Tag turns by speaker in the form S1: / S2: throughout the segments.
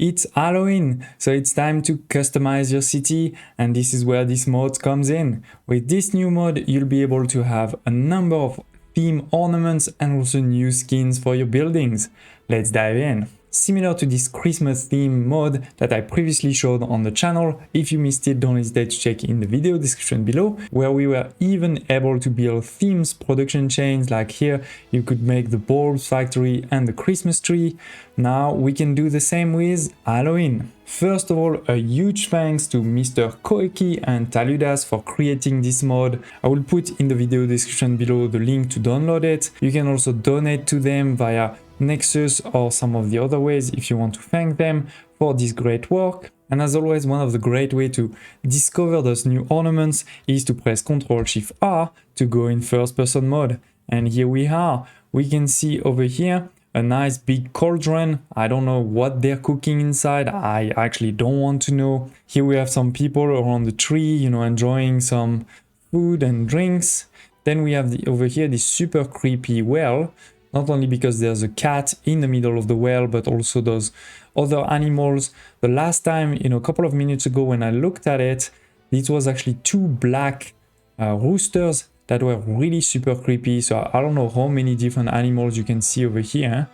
S1: It's Halloween, so it's time to customize your city, and this is where this mod comes in. With this new mod, you'll be able to have a number of theme ornaments and also new skins for your buildings. Let's dive in. Similar to this Christmas theme mod that I previously showed on the channel, if you missed it, don't hesitate to check in the video description below, where we were even able to build themes production chains. Like here, you could make the bulbs factory and the Christmas tree. Now we can do the same with Halloween. First of all, a huge thanks to Mr. Koeki and Taludas for creating this mod. I will put in the video description below the link to download it. You can also donate to them via Nexus or some of the other ways if you want to thank them for this great work. And as always, one of the great ways to discover those new ornaments is to press Ctrl+Shift+R to go in first person mode. And here we are. We can see over here a nice big cauldron. I don't know what they're cooking inside. I actually don't want to know. Here we have some people around the tree, enjoying some food and drinks. Then we have over here this super creepy well. Not only because there's a cat in the middle of the well, but also those other animals. The last time, a couple of minutes ago when I looked at it, it was actually two black roosters that were really super creepy. So I don't know how many different animals you can see over here.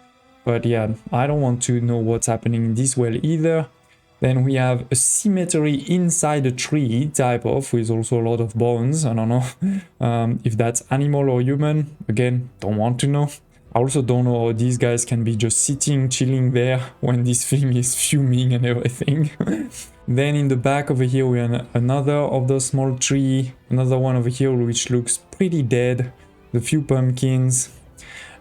S1: But yeah, I don't want to know what's happening in this well either. Then we have a cemetery inside a tree type of, with also a lot of bones. I don't know if that's animal or human. Again, don't want to know. I also don't know how these guys can be just sitting, chilling there when this thing is fuming and everything. Then in the back over here, we have another of those small tree, another one over here which looks pretty dead, the few pumpkins.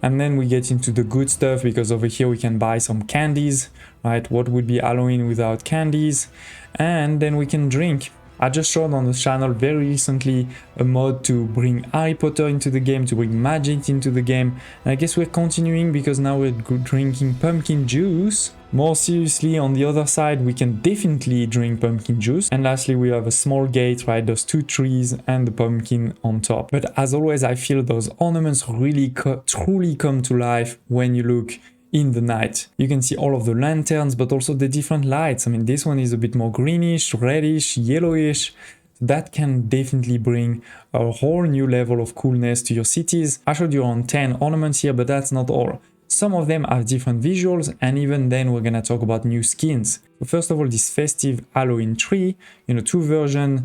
S1: And then we get into the good stuff, because over here we can buy some candies, right? What would be Halloween without candies? And then we can drink. I just showed on the channel very recently a mod to bring Harry Potter into the game, to bring magic into the game. And I guess we're continuing because now we're drinking pumpkin juice. More seriously, on the other side, we can definitely drink pumpkin juice. And lastly, we have a small gate, right? Those two trees and the pumpkin on top. But as always, I feel those ornaments really truly come to life when you look in the night. You can see all of the lanterns, but also the different lights. I mean, this one is a bit more greenish, reddish, yellowish. That can definitely bring a whole new level of coolness to your cities. I showed you around 10 ornaments here, but that's not all. Some of them have different visuals, and even then we're gonna talk about new skins. So first of all, this festive Halloween tree, two versions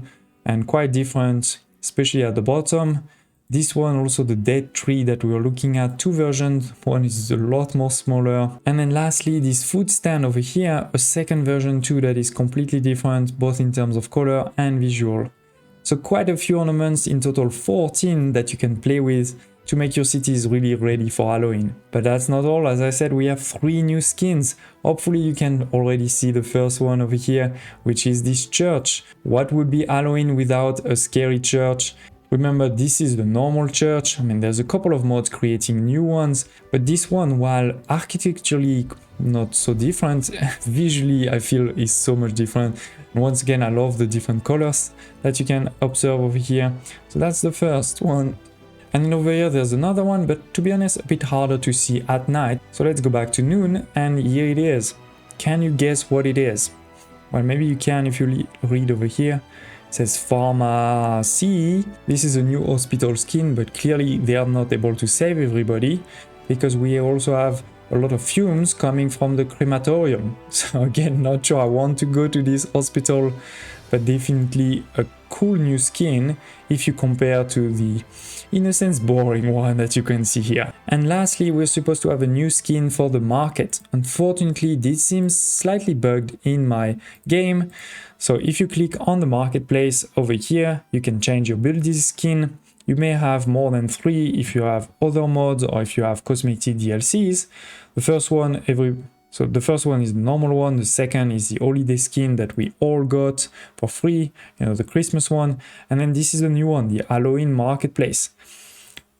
S1: and quite different, especially at the bottom. This one, also the dead tree that we were looking at, two versions. One is a lot more smaller. And then lastly, this food stand over here, a second version too that is completely different, both in terms of color and visual. So quite a few ornaments, in total 14 that you can play with to make your cities really ready for Halloween. But that's not all. As I said, we have 3 new skins. Hopefully you can already see the first one over here, which is this church. What would be Halloween without a scary church? Remember, this is the normal church. I mean, there's a couple of mods creating new ones, but this one, while architecturally not so different, visually I feel is so much different. And once again, I love the different colors that you can observe over here. So that's the first one. And then over here, there's another one, but to be honest, a bit harder to see at night. So let's go back to noon, and here it is. Can you guess what it is? Well, maybe you can if you read over here. It says pharmacy. This is a new hospital skin, but clearly they are not able to save everybody, because we also have a lot of fumes coming from the crematorium. So again, not sure I want to go to this hospital, but definitely a cool new skin if you compare to the, in a sense, boring one that you can see here. And lastly, we're supposed to have a new skin for the market. Unfortunately, this seems slightly bugged in my game. So if you click on the marketplace over here, you can change your building skin. You may have more than 3 if you have other mods or if you have cosmetic DLCs. The first one is the normal one. The second is the holiday skin that we all got for free, the Christmas one. And then this is the new one, the Halloween marketplace.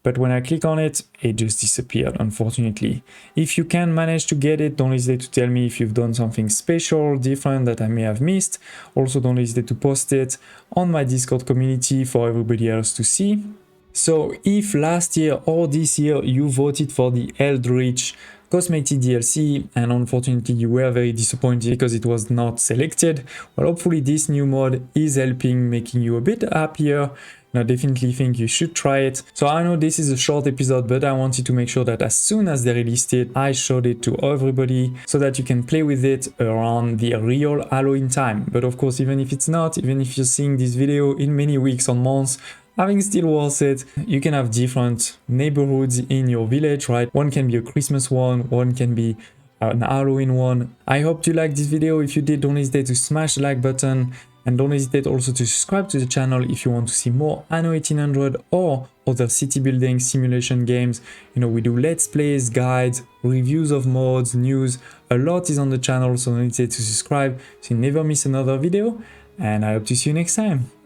S1: But when I click on it, it just disappeared, unfortunately. If you can manage to get it, don't hesitate to tell me if you've done something special, different that I may have missed. Also, don't hesitate to post it on my Discord community for everybody else to see. So if last year or this year you voted for the Eldritch cosmetic DLC, and unfortunately you were very disappointed because it was not selected. Well, hopefully this new mod is helping, making you a bit happier. I definitely think you should try it. So I know this is a short episode, but I wanted to make sure that as soon as they released it, I showed it to everybody so that you can play with it around the real Halloween time. But of course, even if it's not, even if you're seeing this video in many weeks or months, I think it's still worth it. You can have different neighborhoods in your village, right? One can be a Christmas one can be an Halloween one. I hope you liked this video. If you did, don't hesitate to smash the like button. And don't hesitate also to subscribe to the channel if you want to see more Anno 1800 or other city building simulation games. You know, we do let's plays, guides, reviews of mods, news. A lot is on the channel, so don't hesitate to subscribe so you never miss another video. And I hope to see you next time.